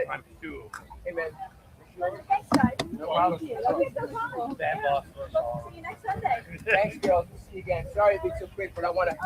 right. I'm two. Hey, man. Thanks, guys. No problem. Okay, no problem. Bad boss for us Hope all. to see you next Sunday. Thanks, girls. See you again. Sorry to be so quick, but I want to.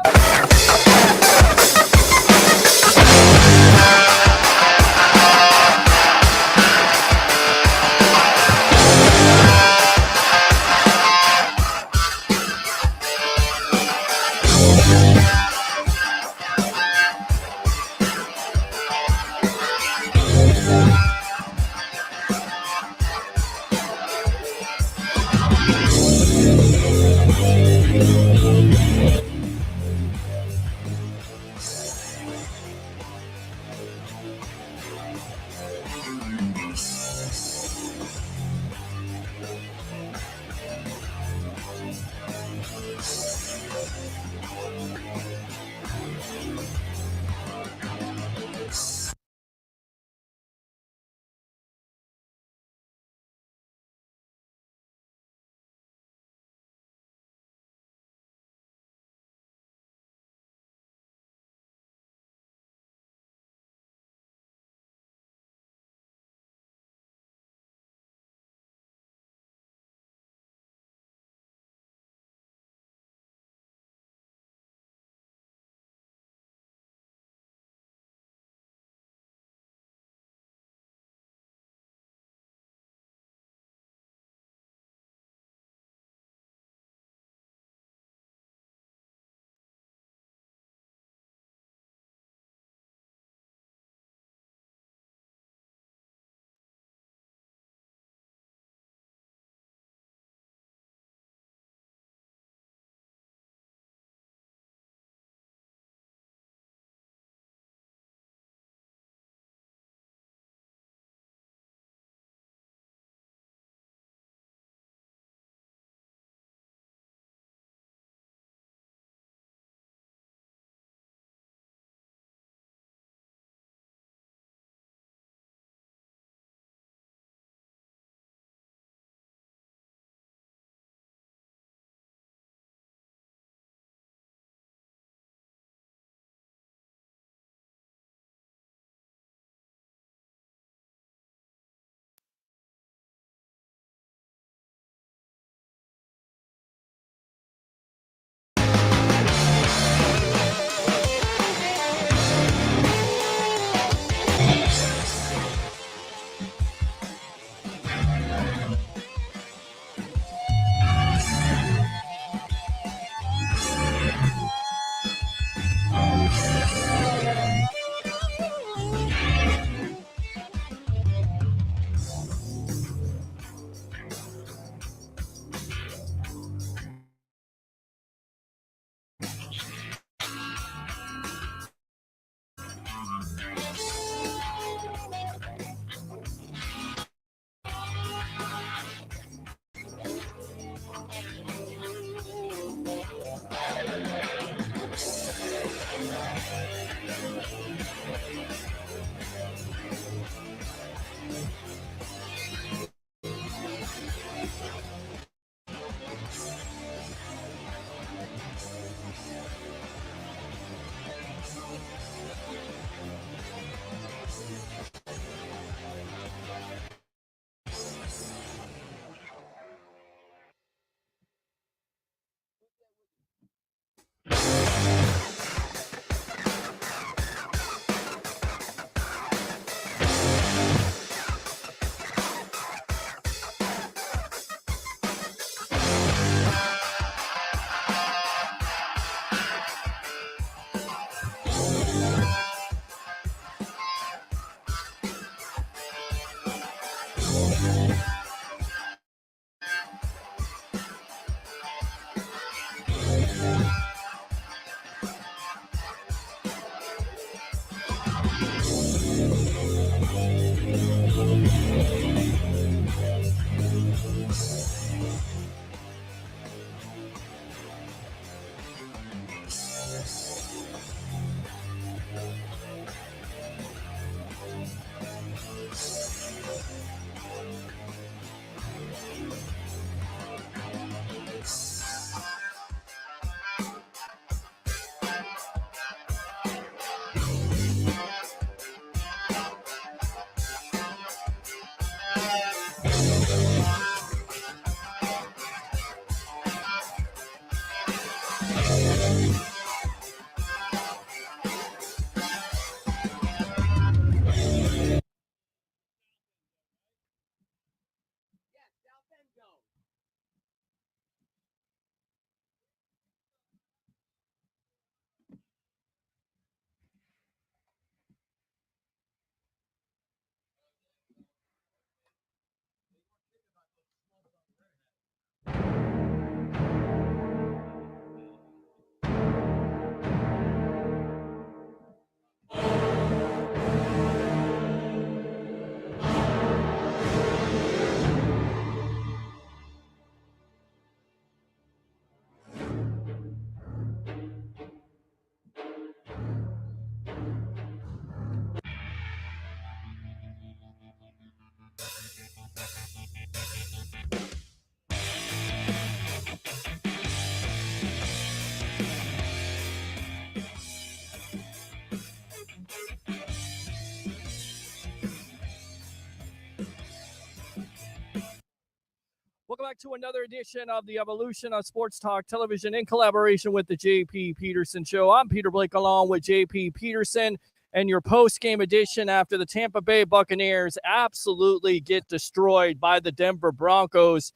Welcome back to another edition of the Evolution of Sports Talk Television in collaboration with the Jp Peterson Show. I'm Peter Blake along with Jp Peterson, and your post-game edition after the Tampa Bay Buccaneers absolutely get destroyed by the Denver Broncos.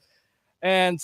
And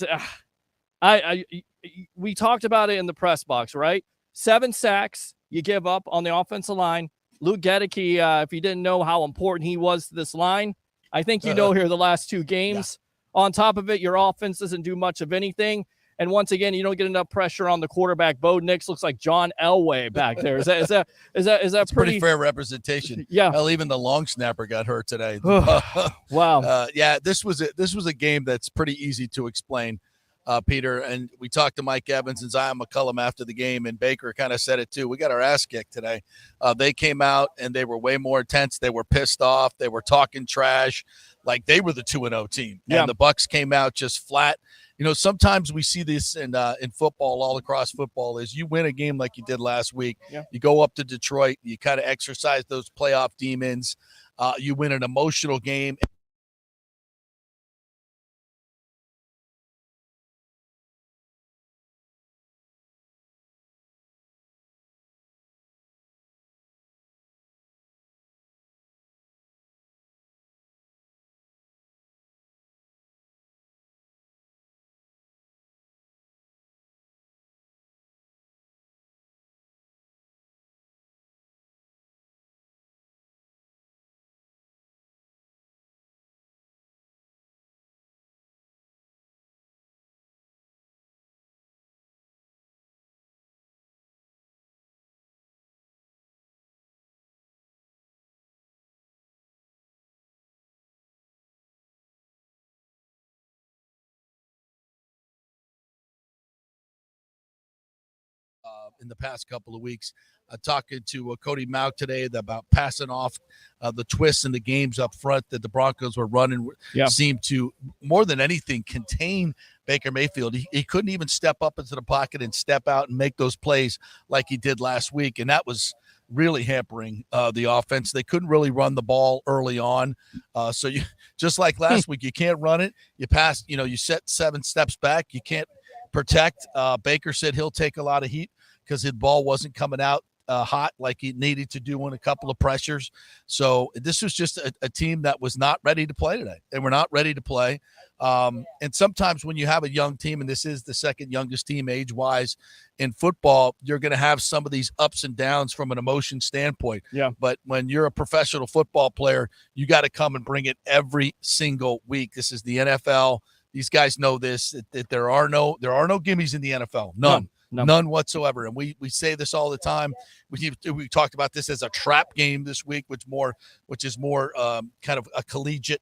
we talked about it in the press box, right? 7 sacks you give up on the offensive line. Luke Gedeke, if you didn't know how important he was to this line, I think you know here the last 2 games. Yeah. On top of it, your offense doesn't do much of anything. And once again, you don't get enough pressure on the quarterback. Bo Nix looks like John Elway back there. Is that pretty fair representation? Yeah. Hell, even the long snapper got hurt today. Wow. Yeah, this was a game that's pretty easy to explain, Peter. And we talked to Mike Evans and Zion McCullum after the game, and Baker kind of said it too. We got our ass kicked today. They came out and they were way more intense. They were pissed off. They were talking trash, like they were the 2-0 team. Yeah. And the Bucs came out just flat. You know, sometimes we see this in football, all across football, is you win a game like you did last week. Yeah. You go up to Detroit, you kind of exercise those playoff demons. You win an emotional game. In the past couple of weeks, talking to Cody Mauch today about passing off the twists in the games up front that the Broncos were running. Seemed to, more than anything, contain Baker Mayfield. He couldn't even step up into the pocket and step out and make those plays like he did last week, and that was really hampering the offense. They couldn't really run the ball early on. So you, just like last week, you can't run it. You pass, you set 7 steps back. You can't protect. Baker said he'll take a lot of heat because his ball wasn't coming out hot like he needed to do in a couple of pressures. So this was just a team that was not ready to play today. They were not ready to play. And sometimes when you have a young team, and this is the second youngest team age-wise in football, you're going to have some of these ups and downs from an emotion standpoint. Yeah. But when you're a professional football player, you got to come and bring it every single week. This is the NFL. These guys know this, that there are no gimmies in the NFL. None. No. None whatsoever. And we say this all the time. We talked about this as a trap game this week, which is more kind of a collegiate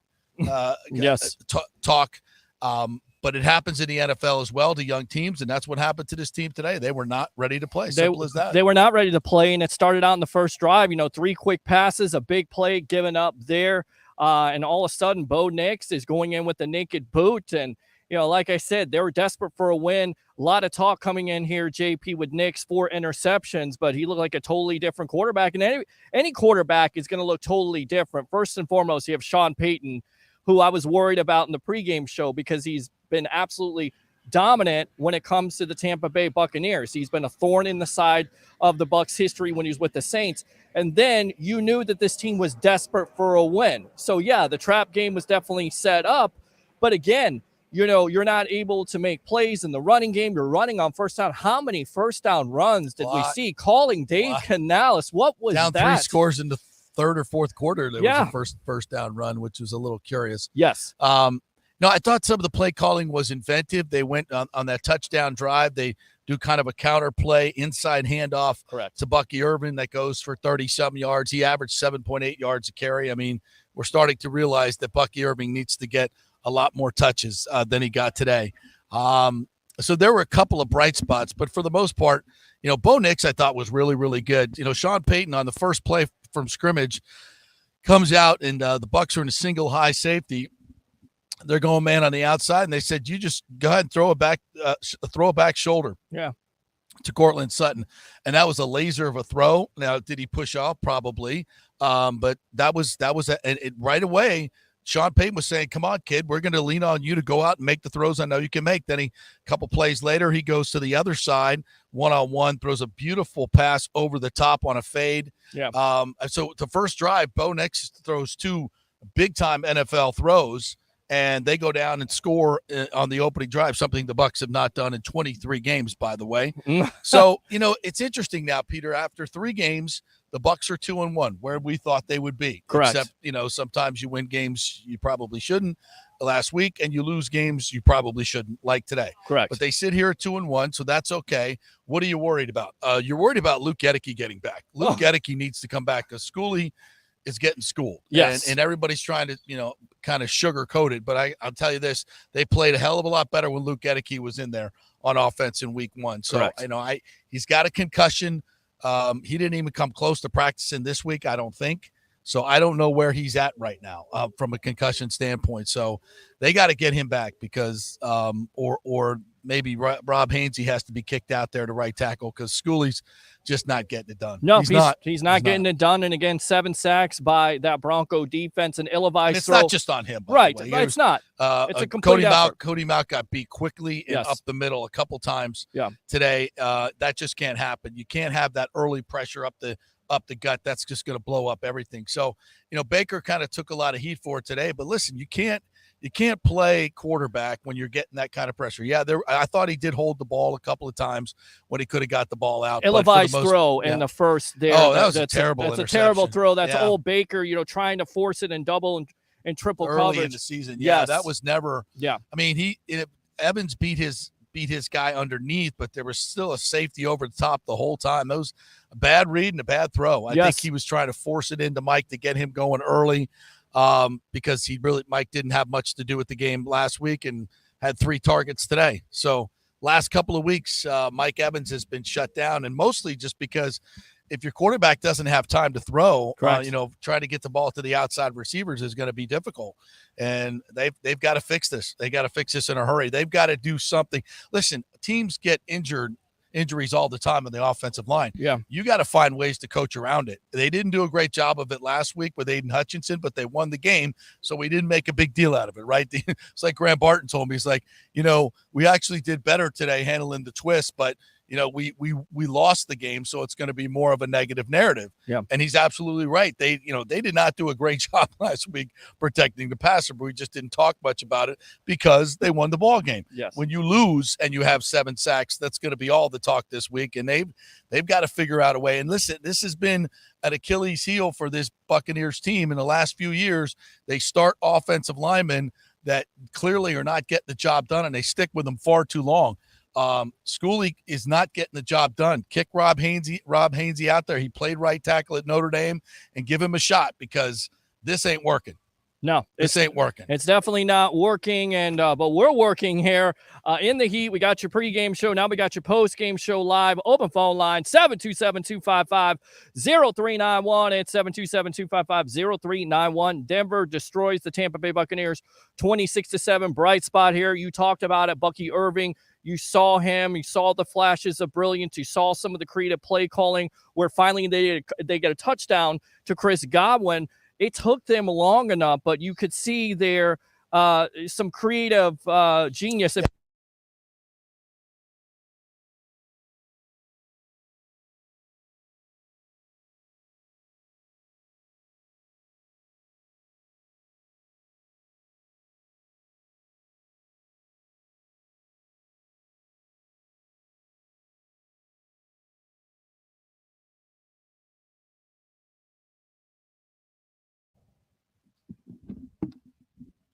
talk. But it happens in the NFL as well to young teams, and that's what happened to this team today. They were not ready to play. Simple as that. They were not ready to play, and it started out in the first drive. 3 quick passes, a big play given up there, and all of a sudden, Bo Nix is going in with the naked boot, and like I said, they were desperate for a win. A lot of talk coming in here, JP, with Nix 4 interceptions, but he looked like a totally different quarterback. And any quarterback is going to look totally different. First and foremost, you have Sean Payton, who I was worried about in the pregame show because he's been absolutely dominant when it comes to the Tampa Bay Buccaneers. He's been a thorn in the side of the Bucs history when he was with the Saints. And then you knew that this team was desperate for a win. So, yeah, the trap game was definitely set up. But again, you're not able to make plays in the running game. You're running on first down. How many first down runs did we see? Calling Dave Canales. What was down that? 3 scores in the third or fourth quarter. There was a first down run, which was a little curious. Yes. No, I thought some of the play calling was inventive. They went on that touchdown drive. They do kind of a counter play, inside handoff to Bucky Irvin that goes for 30-some yards. He averaged 7.8 yards a carry. I mean, we're starting to realize that Bucky Irvin needs to get a lot more touches than he got today. So there were a couple of bright spots, but for the most part, Bo Nix I thought was really, really good. Sean Payton on the first play from scrimmage comes out and the Bucs are in a single high safety. They're going man on the outside, and they said, you just go ahead and throw a back shoulder. Yeah. To Cortland Sutton, and that was a laser of a throw. Now, did he push off? Probably, but that was right away. Sean Payton was saying, "Come on, kid, we're going to lean on you to go out and make the throws I know you can make." Then a couple plays later, he goes to the other side, one-on-one, throws a beautiful pass over the top on a fade. Yeah. So the first drive, Bo Nix throws 2 big-time NFL throws, and they go down and score on the opening drive, something the Bucs have not done in 23 games, by the way. So, it's interesting now, Peter. After 3 games, the Bucs are 2-1, where we thought they would be. Correct. Except, sometimes you win games you probably shouldn't last week, and you lose games you probably shouldn't, like today. Correct. But they sit here at 2-1, so that's okay. What are you worried about? You're worried about Luke Gedeke getting back. Luke Gedeke needs to come back because Schooley is getting schooled. Yes. And everybody's trying to, kind of sugarcoat it. But I'll tell you this, they played a hell of a lot better when Luke Gedeke was in there on offense in week 1. So, correct. He's got a concussion. He didn't even come close to practicing this week, I don't think. So I don't know where he's at right now from a concussion standpoint. So they got to get him back because or maybe Rob Hainsey has to be kicked out there to right tackle because Schooley's just not getting it done. No, he's not getting it done. And again, 7 sacks by that Bronco defense and Ilevi's it's throw. not just on him. Right. It's not. It's a complete effort. Cody Mauch got beat quickly and up the middle a couple times today. That just can't happen. You can't have that early pressure up the gut. That's just going to blow up everything. So, Baker kind of took a lot of heat for it today, but listen, you can't play quarterback when you're getting that kind of pressure. Yeah, I thought he did hold the ball a couple of times when he could have got the ball out. Ilevi's throw in the first there. Oh, that was a terrible That's a terrible throw. That's old Baker, trying to force it in double and triple early coverage. In the season. Yeah, that was never. Yeah. I mean, Evans beat his guy underneath, but there was still a safety over the top the whole time. That was a bad read and a bad throw. I think he was trying to force it into Mike to get him going early because Mike didn't have much to do with the game last week and had 3 targets today. So last couple of weeks, Mike Evans has been shut down, and mostly just because if your quarterback doesn't have time to throw, trying to get the ball to the outside receivers is going to be difficult. And they've got to fix this. They got to fix this in a hurry. They've got to do something. Listen, teams get injuries all the time on the offensive line. Yeah. You got to find ways to coach around it. They didn't do a great job of it last week with Aiden Hutchinson, but they won the game, so we didn't make a big deal out of it, right? It's like Graham Barton told me. He's like, we actually did better today handling the twist, but we lost the game, so it's going to be more of a negative narrative. Yeah. And he's absolutely right. They did not do a great job last week protecting the passer, but we just didn't talk much about it because they won the ball game. Yes. When you lose and you have 7 sacks, that's going to be all the talk this week, and they've got to figure out a way. And listen, this has been an Achilles heel for this Buccaneers team in the last few years. They start offensive linemen that clearly are not getting the job done, and they stick with them far too long. Schooley is not getting the job done. Kick Rob Hainsey out there. He played right tackle at Notre Dame, and give him a shot because this ain't working. No, this ain't working. It's definitely not working, and but we're working here in the heat. We got your pregame show. Now we got your postgame show live. Open phone line, 727-255-0391. It's 727-255-0391. Denver destroys the Tampa Bay Buccaneers 26-7. Bright spot here. You talked about it, Bucky Irving. You saw him. You saw the flashes of brilliance. You saw some of the creative play calling where finally they get a touchdown to Chris Godwin. It took them long enough, but you could see there some creative genius.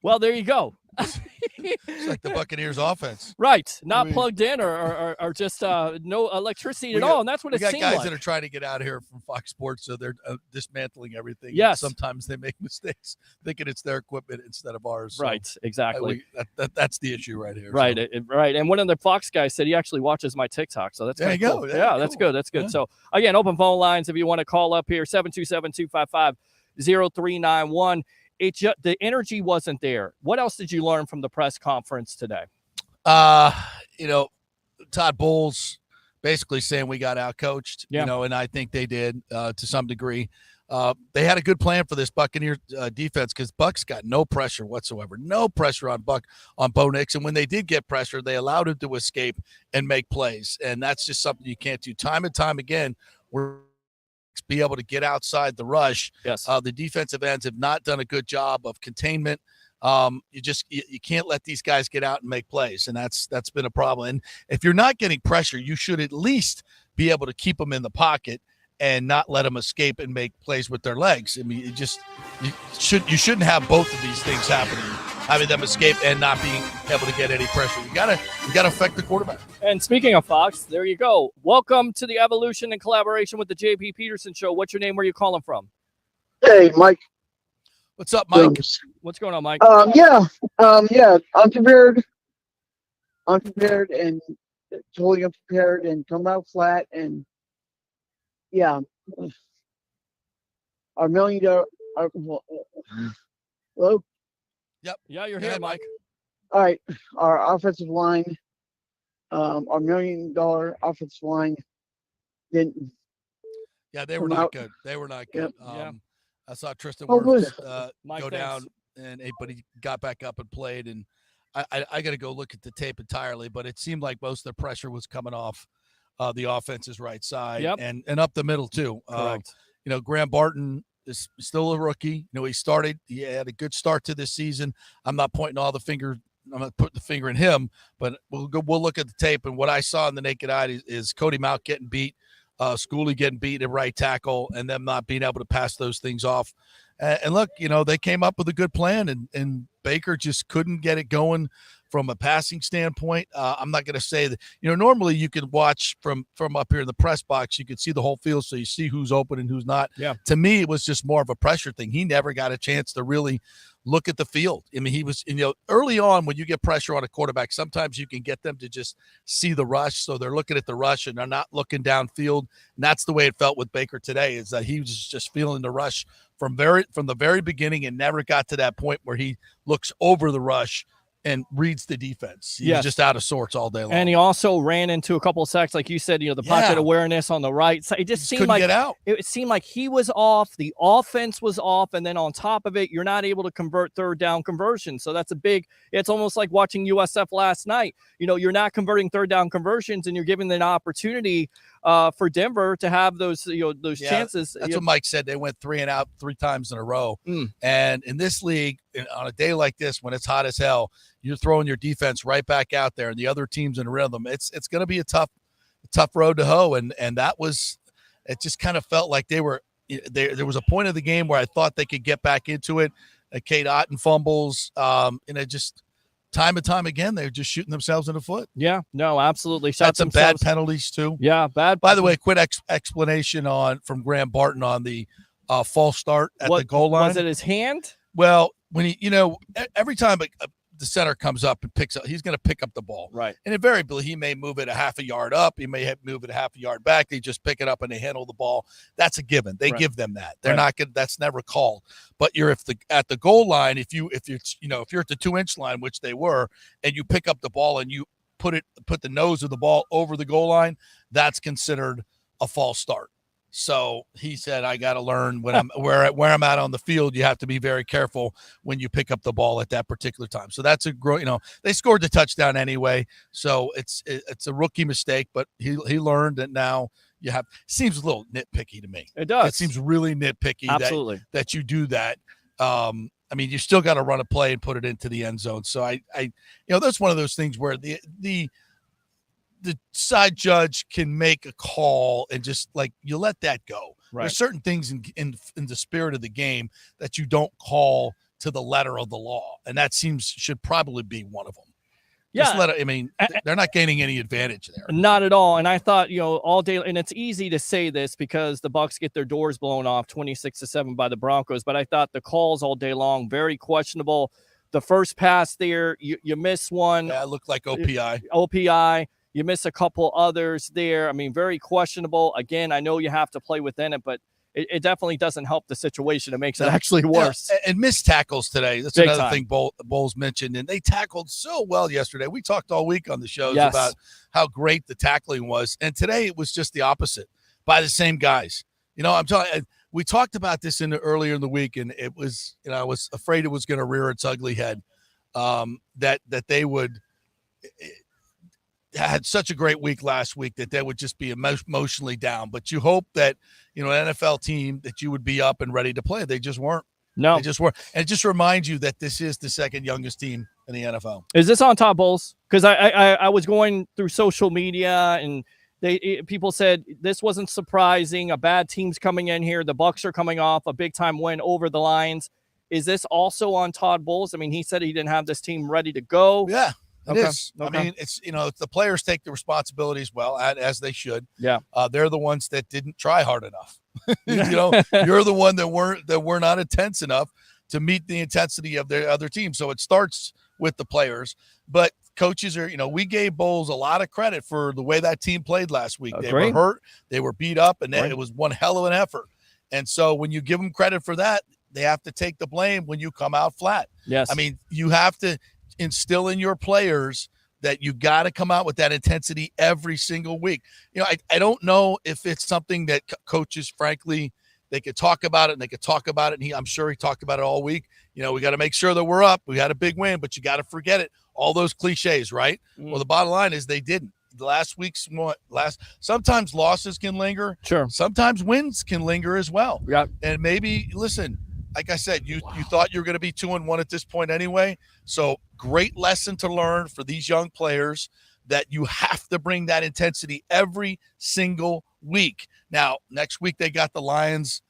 Well, there you go. It's like the Buccaneers offense. Right. Not plugged in or just no electricity at all. And that's what it seemed like. We got guys that are trying to get out of here from Fox Sports, so they're dismantling everything. Yes. Sometimes they make mistakes thinking it's their equipment instead of ours. So right. Exactly. That's the issue right here. Right. So. Right. And one of the Fox guys said he actually watches my TikTok. So that's there you cool. go. Yeah, that's good. That's good. Yeah. So, again, open phone lines if you want to call up here, 727-255-0391. the energy wasn't there. What else did you learn from the press conference today? Todd Bowles basically saying we got outcoached, Yeah. And I think they did to some degree. They had a good plan for this Buccaneer defense because Bucs got no pressure whatsoever, no pressure on Bo Nix. And when they did get pressure, they allowed him to escape and make plays. And that's just something you can't do. Time and time again, we're be able to get outside the rush. Yes. The defensive ends have not done a good job of containment. You can't let these guys get out and make plays, and that's been a problem. And if you're not getting pressure, you should at least be able to keep them in the pocket and not let them escape and make plays with their legs. I mean, you shouldn't have both of these things happening, having them escape and not being able to get any pressure. You gotta affect the quarterback. And speaking of Fox, there you go. Welcome to the Evolution in collaboration with the Jp Peterson Show. What's your name? Where are you calling from? Hey, Mike. What's up, Mike? What's going on, Mike? Yeah. Unprepared and totally unprepared and come out flat and yeah. Our $1 million. Hello. Yep. Yeah, you're here, Mike. All right. Our offensive line, our $1 million offensive line didn't. Yeah, they were not good. They were not good. Yep. I saw Tristan Oh, Wirfs Mike, go down, but he got back up and played. And I got to go look at the tape entirely, but it seemed like most of the pressure was coming off the offense's right side and up the middle too. Correct. Graham Barton is still a rookie. He had a good start to this season. I'm not pointing all the finger. I'm not putting the finger in him, but we'll look at the tape. And what I saw in the naked eye is Cody Mauch getting beat. Schooley getting beat at right tackle and them not being able to pass those things off. And look, they came up with a good plan and Baker just couldn't get it going from a passing standpoint. I'm not going to say that, normally you can watch from up here in the press box, you can see the whole field. So you see who's open and who's not. Yeah. To me, it was just more of a pressure thing. He never got a chance to really look at the field. I mean, he was, early on when you get pressure on a quarterback, sometimes you can get them to just see the rush. So they're looking at the rush and they're not looking downfield. And that's the way it felt with Baker today, is that he was just feeling the rush from the very beginning and never got to that point where he looks over the rush and reads the defense. He was just out of sorts all day long. And he also ran into a couple of sacks, like you said, the pocket awareness on the right side. It just seemed like get out. It seemed like he was off, the offense was off, and then on top of it, you're not able to convert third down conversions. So it's almost like watching USF last night. You're not converting third down conversions, and you're giving an opportunity for Denver to have those chances. That's what Mike said. They went 3 and out 3 times in a row. And in this league, on a day like this, when it's hot as hell, you're throwing your defense right back out there and the other team's in rhythm. It's going to be a tough road to hoe. And it just kind of felt like there was a point of the game where I thought they could get back into it. Cade Otton fumbles. And it just, time and time again, they're just shooting themselves in the foot. Yeah, no, absolutely. Had some bad penalties too. Yeah, bad. By the way, quick explanation from Graham Barton on the false start at the goal line. Was it his hand? Well, when every time the center comes up and picks up, he's going to pick up the ball. Right. And invariably, he may move it a half a yard up. He may move it a half a yard back. They just pick it up and they handle the ball. That's a given. They give them that. They're not good. That's never called. But at the goal line, if you're at the 2-inch line, which they were, and you pick up the ball and you put the nose of the ball over the goal line, that's considered a false start. So he said, I got to learn when I'm where I'm at on the field. You have to be very careful when you pick up the ball at that particular time. So that's they scored the touchdown anyway. So it's a rookie mistake, but he learned that now seems a little nitpicky to me. It does. It seems really nitpicky. Absolutely. That you do that. You still got to run a play and put it into the end zone. So I that's one of those things where the side judge can make a call and just you let that go. Right. There's certain things in the spirit of the game that you don't call to the letter of the law, and that should probably be one of them. Yeah, they're not gaining any advantage there. Not at all. And I thought, all day, and it's easy to say this because the Bucs get their doors blown off 26-7 by the Broncos, but I thought the calls all day long very questionable. The first pass there, you miss one. Yeah, it looked like OPI. You miss a couple others there. Very questionable. Again, I know you have to play within it, but it definitely doesn't help the situation. It makes it actually worse. Yeah, and missed tackles today. That's Big another time. thing Bowles mentioned. And they tackled so well yesterday. We talked all week on the shows about how great the tackling was. And today it was just the opposite by the same guys. I'm telling. We talked about this earlier in the week, and it was, I was afraid it was going to rear its ugly head. That they would had such a great week last week that they would just be emotionally down. But you hope that, an NFL team that you would be up and ready to play. They just weren't. No, they just weren't. And it just reminds you that this is the second youngest team in the NFL. Is this on Todd Bowles? Because I was going through social media and people said this wasn't surprising. A bad team's coming in here. The Bucs are coming off a big time win over the Lions. Is this also on Todd Bowles? I mean, he said he didn't have this team ready to go. Yeah, it is. Okay. I mean, it's, the players take the responsibility as well, as they should. Yeah. They're the ones that didn't try hard enough. You're the one that were not intense enough to meet the intensity of their other team. So it starts with the players, but coaches are, we gave Bowles a lot of credit for the way that team played last week. They were hurt, they were beat up, and it was one hell of an effort. And so when you give them credit for that, they have to take the blame when you come out flat. Yes. I mean, you have to instill in your players that you got to come out with that intensity every single week. I don't know if it's something that coaches, frankly, they could talk about it and they could talk about it. And I'm sure he talked about it all week. We got to make sure that we're up. We had a big win, but you got to forget it. All those cliches, right? Well, the bottom line is they didn't. The last week's sometimes losses can linger. Sure. Sometimes wins can linger as well. Yeah. And maybe, listen, like I said, you thought you were going to be 2-1 at this point anyway. So great lesson to learn for these young players that you have to bring that intensity every single week. Now, next week they got the Lions,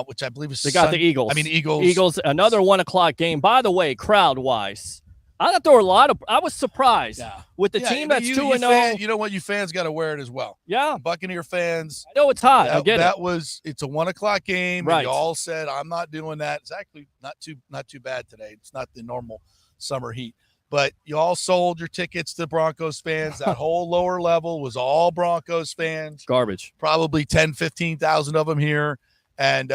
which I believe is got the Eagles. Eagles. Eagles, another 1:00 game. By the way, crowd-wise, I thought there were I was surprised with the team that's 2-0. You know what? You fans got to wear it as well. Yeah. Buccaneer fans. I know it's hot. I get it. It's a 1:00 game. Right. And you all said, I'm not doing that. It's actually not too bad today. It's not the normal summer heat. But you all sold your tickets to Broncos fans. That whole lower level was all Broncos fans. Garbage. Probably 10, 15,000 of them here. And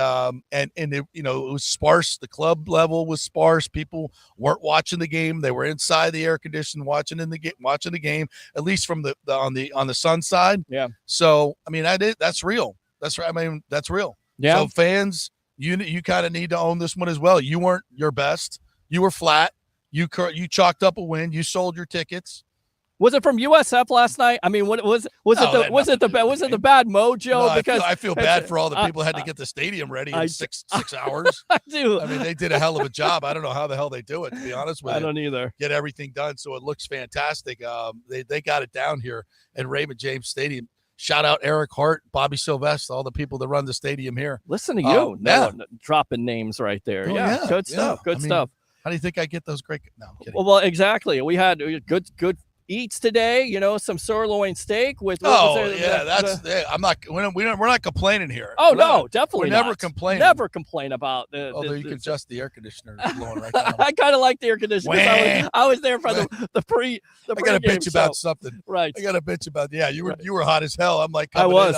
it, it was sparse. The club level was sparse. People weren't watching the game. They were inside the air conditioning, watching the game, at least from on the sun side. Yeah. So, I mean, that's real. That's right. I mean, that's real. Yeah. So fans, you kind of need to own this one as well. You weren't your best. You were flat. You chalked up a win. You sold your tickets. Was it from USF last night? I mean, what was it? Was it the bad mojo? No, because I feel bad for all the people who had to get the stadium ready in six hours. I do. I mean, they did a hell of a job. I don't know how the hell they do it, to be honest with you. I don't either. Get everything done so it looks fantastic. They got it down here at Raymond James Stadium. Shout out Eric Hart, Bobby Sylvester, all the people that run the stadium here. Listen to you, dropping names right there. Good stuff. Good stuff. How do you think I get those great? No, I'm kidding. Well, exactly. We had good eats today. Some sirloin steak with. I'm not. We're not complaining here. No, definitely. We're never complaining. Never complain about. Although you can adjust the air conditioner blowing right now. I kind of like the air conditioner. I was there for the pre. I got to bitch about something. Right. I got to bitch about. Yeah, you were hot as hell. I'm like, I was.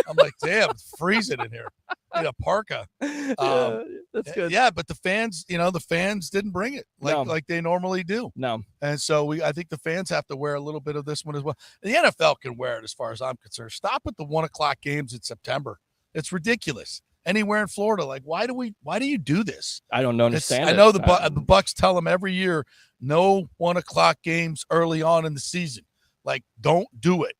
I'm like, damn, it's freezing in here. I need a parka. That's good. Yeah, but the fans, the fans didn't bring it like they normally do. No. And so I think the fans have to wear a little bit of this one as well. The NFL can wear it as far as I'm concerned. Stop with the 1:00 games in September. It's ridiculous. Anywhere in Florida, like why do you do this? I don't understand. I know the Bucs tell them every year, no 1:00 games early on in the season. Like, don't do it.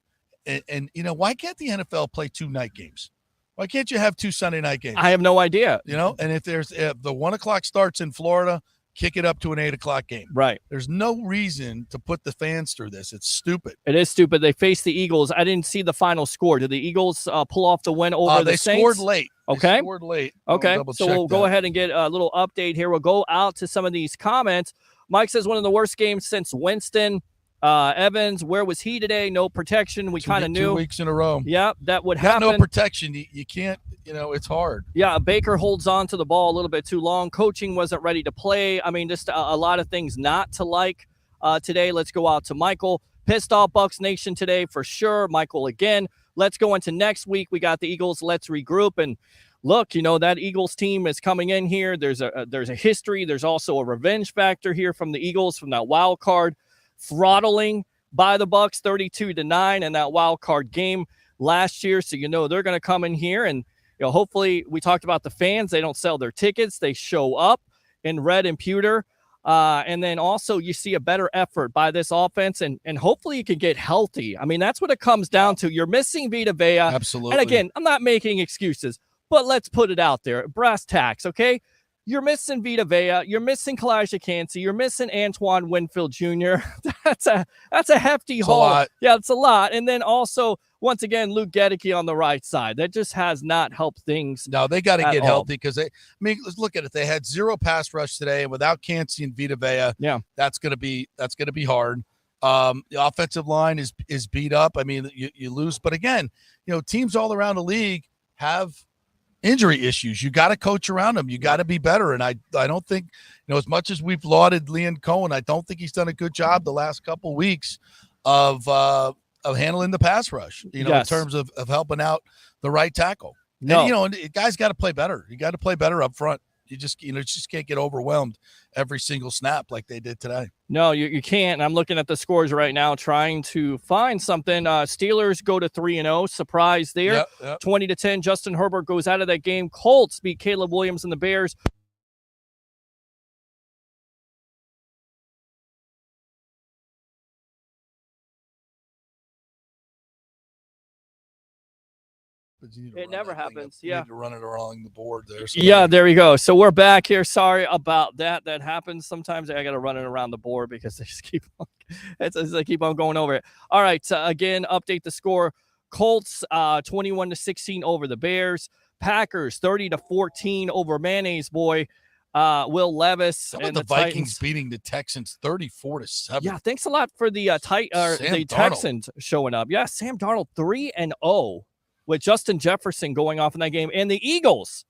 And why can't the NFL play 2 night games? Why can't you have 2 Sunday night games? I have no idea. And if the 1:00 starts in Florida, kick it up to an 8:00 game. Right. There's no reason to put the fans through this. It's stupid. It is stupid. They faced the Eagles. I didn't see the final score. Did the Eagles pull off the win over the Saints? They scored late. Okay. They scored late. Okay. So we'll go ahead and get a little update here. We'll go out to some of these comments. Mike says one of the worst games since Winston. Evans, where was he today? No protection. We kind of knew 2 weeks in a row. Yeah, that would happen. No protection. You can't, it's hard. Yeah, Baker holds on to the ball a little bit too long. Coaching wasn't ready to play. I mean, just a lot of things not to like today. Let's go out to Michael. Pissed off Bucs Nation today for sure. Michael again. Let's go into next week. We got the Eagles. Let's regroup. And look, that Eagles team is coming in here. There's a history. There's also a revenge factor here from the Eagles from that wild card throttling by the Bucs 32-9 in that wild card game last year. So, they're going to come in here and, hopefully we talked about the fans. They don't sell their tickets. They show up in red and pewter. And then also you see a better effort by this offense and hopefully you can get healthy. I mean, that's what it comes down to. You're missing Vita Vea. Absolutely. And again, I'm not making excuses, but let's put it out there. Brass tacks, okay? You're missing Vita Vea. You're missing Kalijah Cansey. You're missing Antoine Winfield Jr. That's a hefty haul. Yeah, it's a lot. And then also, once again, Luke Gedeke on the right side. That just has not helped things. No, they got to get healthy because let's look at it. They had 0 pass rush today, and without Cansey and Vita Vea, that's gonna be hard. The offensive line is beat up. I mean, you lose, but again, teams all around the league have injury issues. You got to coach around them. You got to be better. And I don't think, as much as we've lauded Liam Cohen, I don't think he's done a good job the last couple of weeks of handling the pass rush, in terms of helping out the right tackle. No. And, guys got to play better. You got to play better up front. You just can't get overwhelmed every single snap like they did today. No, you can't. I'm looking at the scores right now, trying to find something. Steelers go to 3-0. Surprise there. 20-10. Justin Herbert goes out of that game. Colts beat Caleb Williams and the Bears. It never happens. You need to run it along the board there. So there we go. So we're back here. Sorry about that. That happens. Sometimes I got to run it around the board because they just keep on, they keep on going over it. All right. Again, update the score. Colts 21-16 over the Bears. Packers 30-14 over Mayonnaise Boy. Will Levis and the Vikings Titans beating the Texans 34-7. Yeah, thanks a lot for the Texans showing up. Yeah, Sam Darnold 3-0. With Justin Jefferson going off in that game. And the Eagles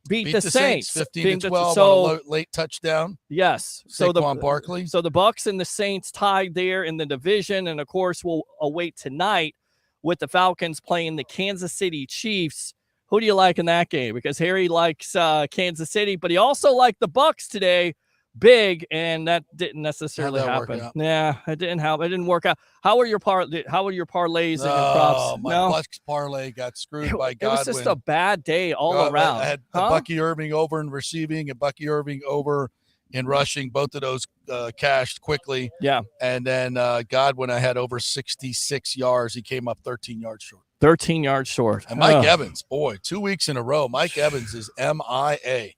beat the Saints 15-12 on a late touchdown. Yes. Saquon Barkley. So the Bucs and the Saints tied there in the division. And, of course, we'll await tonight with the Falcons playing the Kansas City Chiefs. Who do you like in that game? Because Harry likes Kansas City, but he also liked the Bucs today. Big, and that didn't necessarily happen. Yeah, it didn't help. It didn't work out. How are your parlays and your props? My Bucs parlay got screwed by Godwin. It was just a bad day all around. I had Bucky Irving over in receiving and Bucky Irving over in rushing. Both of those cashed quickly. Yeah. And then Godwin, I had over 66 yards. He came up 13 yards short. 13 yards short. And Mike Evans, boy, 2 weeks in a row. Mike Evans is MIA.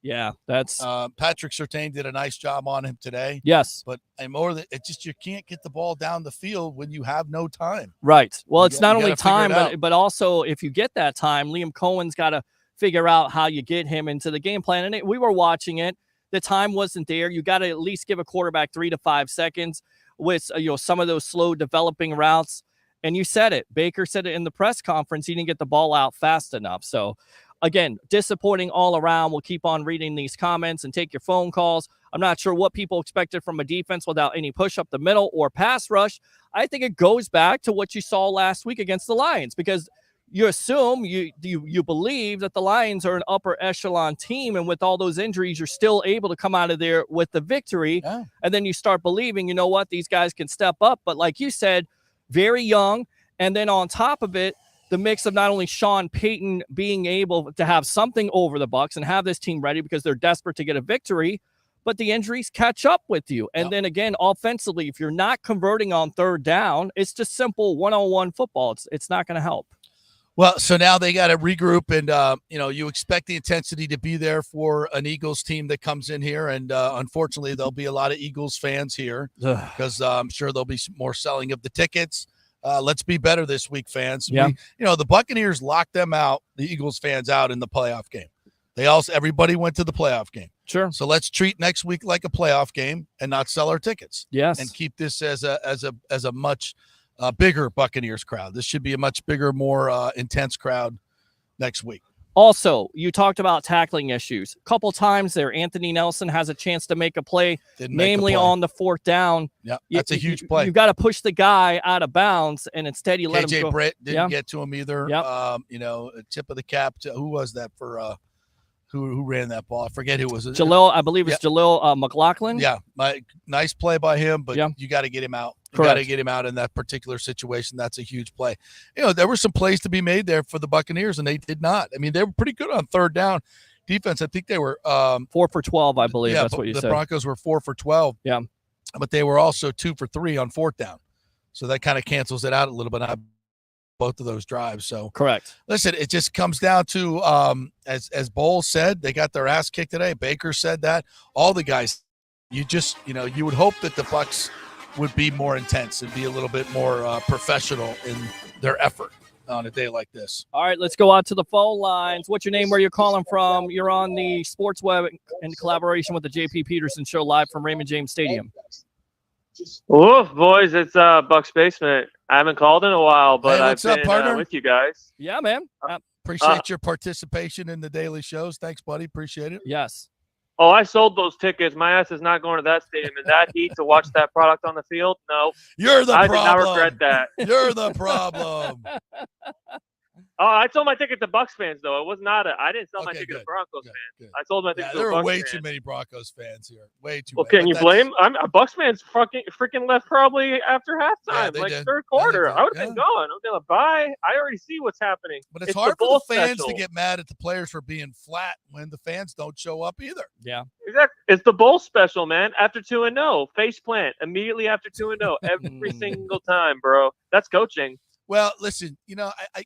Yeah, that's Patrick Surtain did a nice job on him today. Yes, but you can't get the ball down the field when you have no time. Right. Well, it's not only time, but also if you get that time, Liam Cohen's got to figure out how you get him into the game plan. And we were watching it. The time wasn't there. You got to at least give a quarterback 3 to 5 seconds with some of those slow developing routes. And you said it. Baker said it in the press conference. He didn't get the ball out fast enough. So. Again, disappointing all around. We'll keep on reading these comments and take your phone calls. I'm not sure what people expected from a defense without any push up the middle or pass rush. I think it goes back to what you saw last week against the Lions because you assume, you believe that the Lions are an upper echelon team, and with all those injuries, you're still able to come out of there with the victory. Yeah. And then you start believing, these guys can step up. But like you said, very young. And then on top of it, the mix of not only Sean Payton being able to have something over the Bucs and have this team ready because they're desperate to get a victory, but the injuries catch up with you. And then again, offensively, if you're not converting on third down, it's just simple one-on-one football. It's not going to help. Well, so now they got to regroup, and you expect the intensity to be there for an Eagles team that comes in here, and unfortunately, there'll be a lot of Eagles fans here because I'm sure there'll be some more selling of the tickets. Let's be better this week, fans. Yeah. The Buccaneers locked them out, the Eagles fans out in the playoff game. Everybody went to the playoff game. Sure. So let's treat next week like a playoff game and not sell our tickets. Yes. And keep this as a much bigger Buccaneers crowd. This should be a much bigger, more intense crowd next week. Also, you talked about tackling issues. A couple times there, Anthony Nelson has a chance to make a play, namely on the 4th down. Yeah, that's a huge play. You've got to push the guy out of bounds, and instead you let him go. KJ Britt didn't get to him either. Yep. You know, a tip of the cap to who was that for who ran that ball? I forget who was it. Jalil, I believe it's Jalil McLaughlin. Yeah, nice play by him, but you got to get him out. You got to get him out in that particular situation. That's a huge play. You know, there were some plays to be made there for the Buccaneers, and they did not. I mean, they were pretty good on 3rd down. Defense, I think they were 4 for 12, I believe. That's what you said. The Broncos were 4 for 12. Yeah. But they were also 2 for 3 on 4th down. So that kind of cancels it out a little bit. Both of those drives. So correct. Listen, it just comes down to as Bowles said, they got their ass kicked today. Baker said that. All the guys, you would hope that the Bucs would be more intense and be a little bit more professional in their effort on a day like this. All right, let's go out to the phone lines. What's your name? Where you're calling from? You're on the Sports Web in collaboration with the Jp Peterson Show live from Raymond James Stadium. Woof, boys, it's Bucs Basement. I haven't called in a while, but I've been with you guys. Yeah, man. Appreciate your participation in the daily shows. Thanks, buddy. Appreciate it. Yes. Oh, I sold those tickets. My ass is not going to that stadium in that heat to watch that product on the field. No. You're the problem. I did not regret that. You're the problem. Oh, I sold my ticket to Bucs fans, though. It was not I didn't sell my ticket to Broncos fans. Good. I sold my ticket to there Bucs are way fans. too many Broncos fans here. Way too well, many. Can you blame? I'm a Bucs fans freaking left probably after halftime, like did. 3rd quarter. I would have been going. I'm going to buy. I already see what's happening. But it's hard for the fans to get mad at the players for being flat when the fans don't show up either. Yeah. Exactly. It's the bowl special, man. After 2-0, face plant immediately after 2-0 every single time, bro. That's coaching. Well, listen, I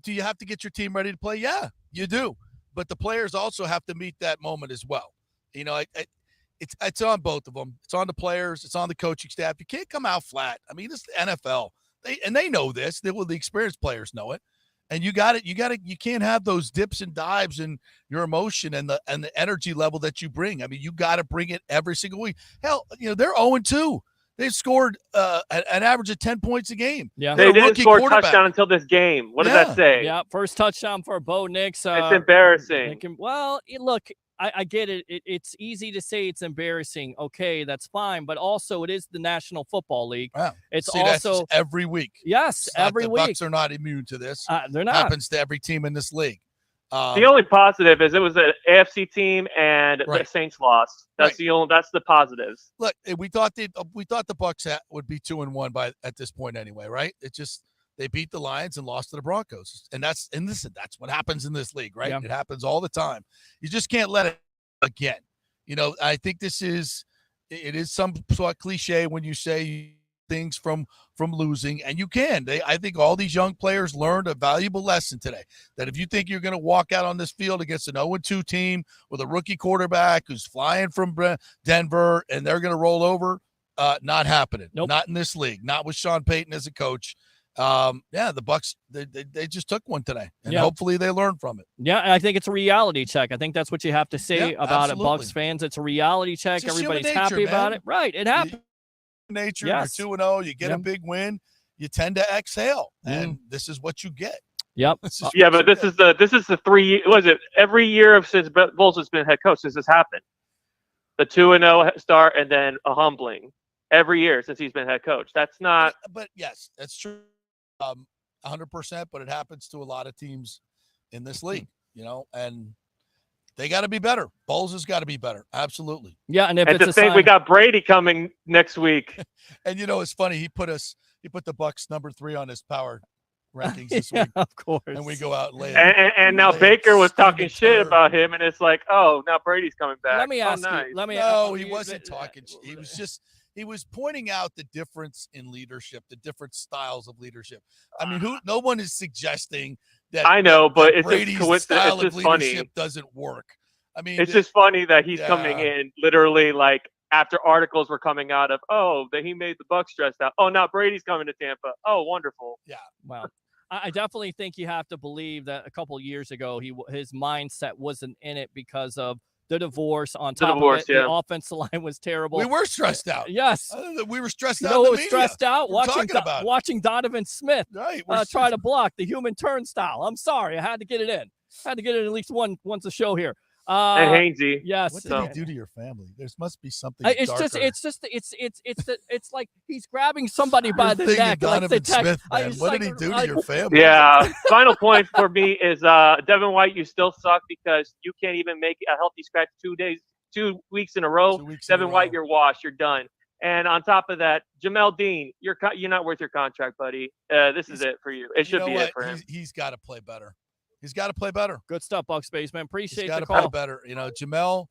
do you have to get your team ready to play? Yeah, you do. But the players also have to meet that moment as well. It's on both of them. It's on the players. It's on the coaching staff. You can't come out flat. I mean, it's the NFL. They know this. The experienced players know it. And you can't have those dips and dives in your emotion and the energy level that you bring. I mean, you got to bring it every single week. Hell, they're 0-2. They've scored an average of 10 points a game. Yeah, they didn't score a touchdown until this game. What does that say? Yeah, first touchdown for Bo Nix. It's embarrassing. Look, I get it. It's easy to say it's embarrassing. Okay, that's fine. But also, it is the National Football League. Wow. It's that's every week. Yes, every week. The Bucs are not immune to this. They're not. Happens to every team in this league. The only positive is it was an AFC team and the Saints lost. That's that's the positives. Look, we thought the Bucs would be 2-1 at this point anyway, right? It just they beat the Lions and lost to the Broncos, and that's what happens in this league, right? Yeah. It happens all the time. You just can't let it again. I think it is some sort of cliche when you say things from losing, and you can. I think all these young players learned a valuable lesson today, that if you think you're going to walk out on this field against an 0-2 team with a rookie quarterback who's flying from Denver and they're going to roll over, not happening. Nope. Not in this league. Not with Sean Payton as a coach. The Bucs, they just took one today, and hopefully they learn from it. Yeah, I think it's a reality check. I think that's what you have to say about it, Bucs fans. It's a reality check. Everybody's happy about it. Right, it happened. Nature, you're 2-0, you get a big win, you tend to exhale, and this is what you get. Yep. This is the 3 years. Was it every year since Bowles has been head coach since this happened? The 2-0 start and then a humbling every year since he's been head coach. That's not. But yes, that's true, 100%. But it happens to a lot of teams in this league, and. They got to be better. Bowles has got to be better. Absolutely. Yeah, and we got Brady coming next week. And it's funny. He put the Bucs number 3 on his power rankings this week. Of course. And we go out late. And now Baker was talking shit about him, and it's like, oh, now Brady's coming back. Let me ask you. No, he wasn't talking. He was pointing out the difference in leadership, the different styles of leadership. I mean, no one is suggesting that. I know, but it's Brady's just style it's of just leadership funny. Doesn't work. I mean, it's just funny that he's coming in literally like after articles were coming out of, that he made the Bucs stressed out. Oh, now Brady's coming to Tampa. Oh, wonderful. Yeah. Well, I definitely think you have to believe that a couple of years ago his mindset wasn't in it because of the divorce. On top of it, the offensive line was terrible. We were stressed out. Yes. We were stressed out. Who was stressed out? Watching Donovan Smith try to block the human turnstile. I'm sorry. I had to get it in. Had to get it at least once a show here. And Hainsey. Yes. What did he do to your family? There must be something. It's darker. it's like he's grabbing somebody by the You're thinking neck. Donovan like the tech. Smith, man. What did he do to your family? Yeah. Final point for me is Devin White. You still suck because you can't even make a healthy scratch 2 weeks in a row. Devin White, you're washed. You're done. And on top of that, Jamel Dean, you're not worth your contract, buddy. This is it for you. It should be it for him. He's got to play better. He's got to play better. Good stuff, Bucs Spaceman. Appreciate He's got the to call. play better. Jamel,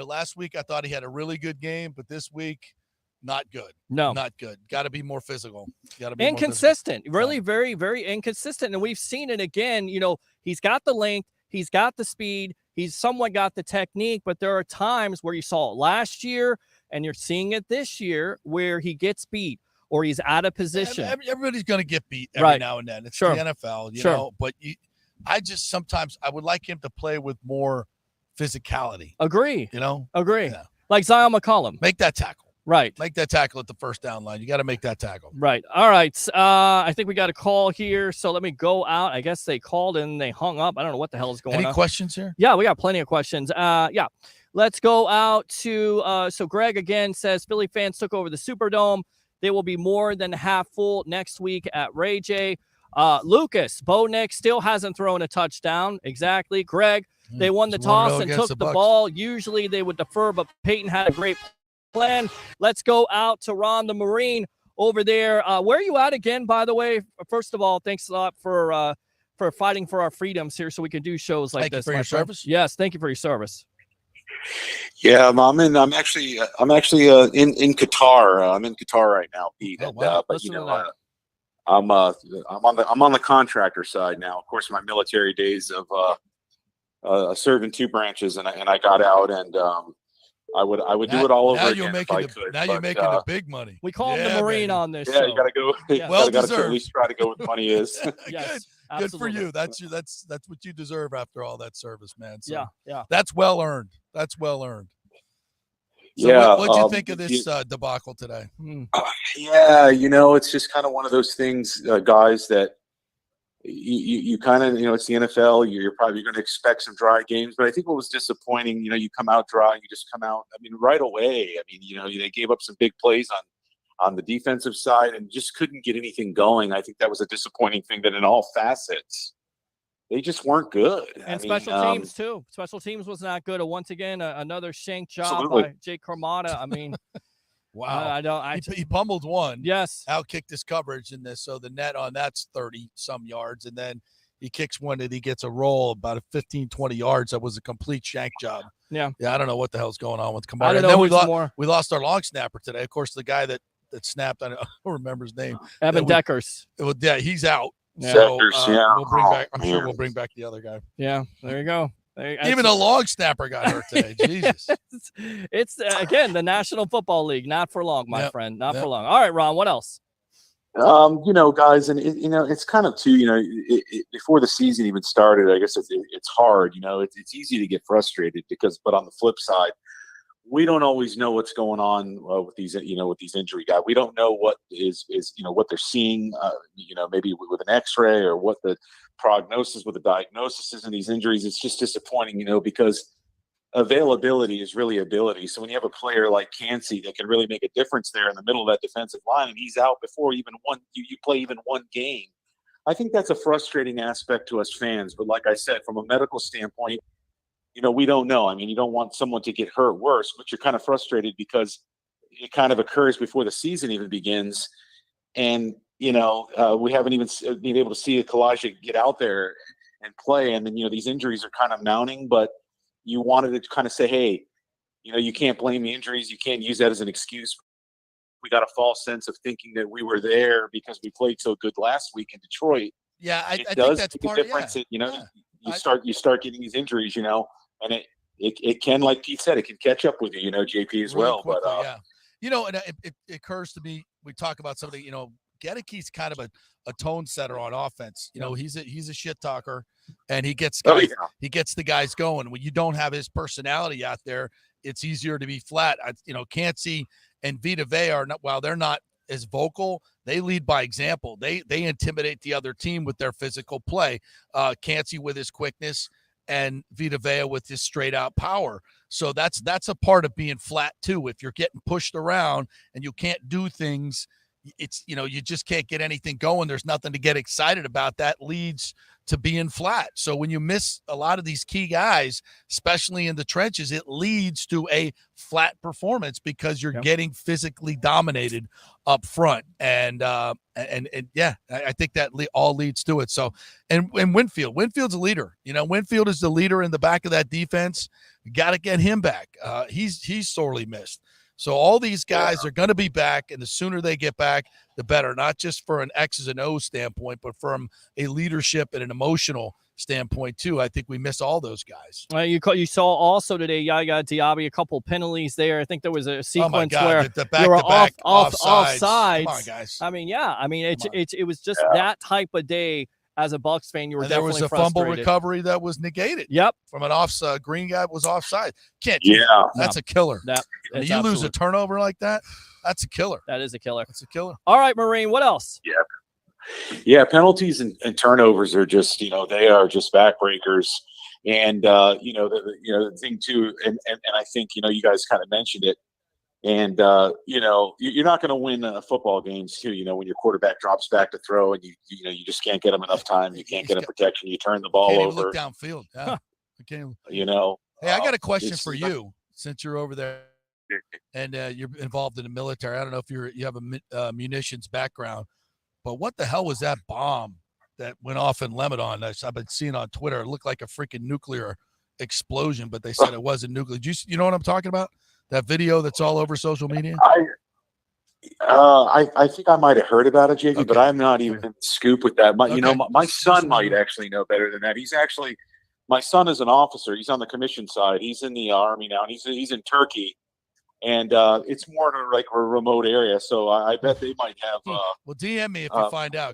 last week I thought he had a really good game, but this week, not good. No. Not good. Got to be more physical. Got to be inconsistent. More really, very, very inconsistent. And we've seen it again. He's got the length. He's got the speed. He's somewhat got the technique, but there are times where you saw it last year and you're seeing it this year where he gets beat or he's out of position. Everybody's going to get beat every now and then. It's the NFL, you know, but I just sometimes I would like him to play with more physicality. Agree. Agree. Yeah. Like Zion McCollum. Make that tackle. Right. Make that tackle at the first down line. You got to make that tackle. Right. All right. I think we got a call here. So let me go out. I guess they called and they hung up. I don't know what the hell is going on. Any questions here? Yeah, we got plenty of questions. Yeah. Let's go out to so Greg again says Philly fans took over the Superdome. They will be more than half full next week at Ray J. Lucas, Bo Nix still hasn't thrown a touchdown. Exactly. Greg, they won the toss and took the ball. Usually they would defer, but Peyton had a great plan. Let's go out to Ron the Marine over there. Where are you at again, by the way? First of all, thanks a lot for fighting for our freedoms here so we can do shows like this. Thank you for your service. Yes, thank you for your service. Yeah, I'm actually in Qatar. I'm in Qatar right now, Pete. Oh, wow. But I'm on the contractor side now. Of course, my military days of serving two branches, and I got out, and I would do it all over again if I could. Now you're making the big money. We call him the Marine on this. Yeah, show. you got to go. Yeah. Well deserved. At least try to go where the money is. Yes, good for you. That's what you deserve after all that service, man. So yeah. That's well earned. That's well earned. So yeah. What'd you think of this debacle today? Yeah, it's just kind of one of those things, guys, that you kind of, it's the NFL. You're probably going to expect some dry games, but I think what was disappointing, you come out dry, you just come out. I mean, right away. I mean, they gave up some big plays on the defensive side and just couldn't get anything going. I think that was a disappointing thing. That in all facets, they just weren't good. And special teams too. Special teams was not good. Once again, another shank job absolutely. by Jake Carmada. I mean, wow. He pummeled one. Yes. Outkicked his coverage in this, so the net on that's 30 some yards, and then he kicks one that he gets a roll about a 15, 20 yards. That was a complete shank job. Yeah. Yeah. I don't know what the hell's going on with Kamara. I don't know. And then we lost our long snapper today. Of course, the guy that snapped. I don't remember his name. Evan Deckers. Yeah, he's out. Yeah. So yeah. We'll bring back. I'm sure we'll bring back the other guy. Yeah, there you go. Even a long snapper got hurt today. Jesus. It's again the National Football League. Not for long, my friend. Not Yep. for long. All right, Ron. What else? Guys, and it's kind of too. Before the season even started, I guess it's hard. It's easy to get frustrated but on the flip side, we don't always know what's going on with these injury guys. We don't know what is what they're seeing, maybe with an X-ray or what the prognosis, what the diagnosis is in these injuries. It's just disappointing, because availability is really ability. So when you have a player like Cansey that can really make a difference there in the middle of that defensive line, and he's out before even you play even one game, I think that's a frustrating aspect to us fans. But like I said, from a medical standpoint, we don't know. I mean, you don't want someone to get hurt worse, but you're kind of frustrated because it kind of occurs before the season even begins. And, we haven't even been able to see a Kalijah get out there and play. And then, these injuries are kind of mounting, but you wanted to kind of say, hey, you can't blame the injuries. You can't use that as an excuse. We got a false sense of thinking that we were there because we played so good last week in Detroit. Yeah, I think that's make part a difference. You start getting these injuries, and it can, like Pete said, it can catch up with you, JP as well. Quickly, but and it occurs to me, we talk about something, Gedecke's kind of a tone setter on offense. He's a shit talker, and he gets guys, he gets the guys going. When you don't have his personality out there, it's easier to be flat. Cansey and Vita Vea are not, while they're not is vocal. They lead by example. They intimidate the other team with their physical play. Cansey with his quickness and Vita Vea with his straight out power. So that's a part of being flat too. If you're getting pushed around and you can't do things, it's, you just can't get anything going. There's nothing to get excited about. That leads to being flat. So when you miss a lot of these key guys, especially in the trenches, it leads to a flat performance because you're getting physically dominated up front. And yeah, I think that all leads to it. So, and Winfield's a leader. Winfield is the leader in the back of that defense. You got to get him back. He's sorely missed. So all these guys are going to be back, and the sooner they get back, the better, not just for an X's and O's standpoint, but from a leadership and an emotional standpoint too. I think we miss all those guys. You saw also today, Yaya Diaby, a couple penalties there. I think there was a sequence where the you were offsides. offsides. Come on, guys. It was just that type of day. As a Bucs fan, you were definitely frustrated. There was a fumble recovery that was negated. Yep. From an offside. Green guy was offside. Can't. That's a killer. You lose a turnover like that, that's a killer. That is a killer. That's a killer. All right, Marine, what else? Yeah, penalties and turnovers are just, they are just backbreakers. And, the thing too, and I think, you guys kind of mentioned it. And, you're not going to win football games too, when your quarterback drops back to throw and you just can't get him enough time. You can't get him protection. You turn the ball over. Look downfield. Yeah. Hey, I got a question for you since you're over there and you're involved in the military. I don't know if you have a munitions background, but what the hell was that bomb that went off in Lebanon? I've been seeing on Twitter. It looked like a freaking nuclear explosion, but they said it wasn't nuclear. You know what I'm talking about? That video that's all over social media? I think I might have heard about it, JP, but I'm not even in the scoop with that. My son might actually know better than that. My son is an officer. He's on the commission side. He's in the Army now, and he's in Turkey. And it's more of like a remote area, so I bet they might have. Well, DM me if you find out.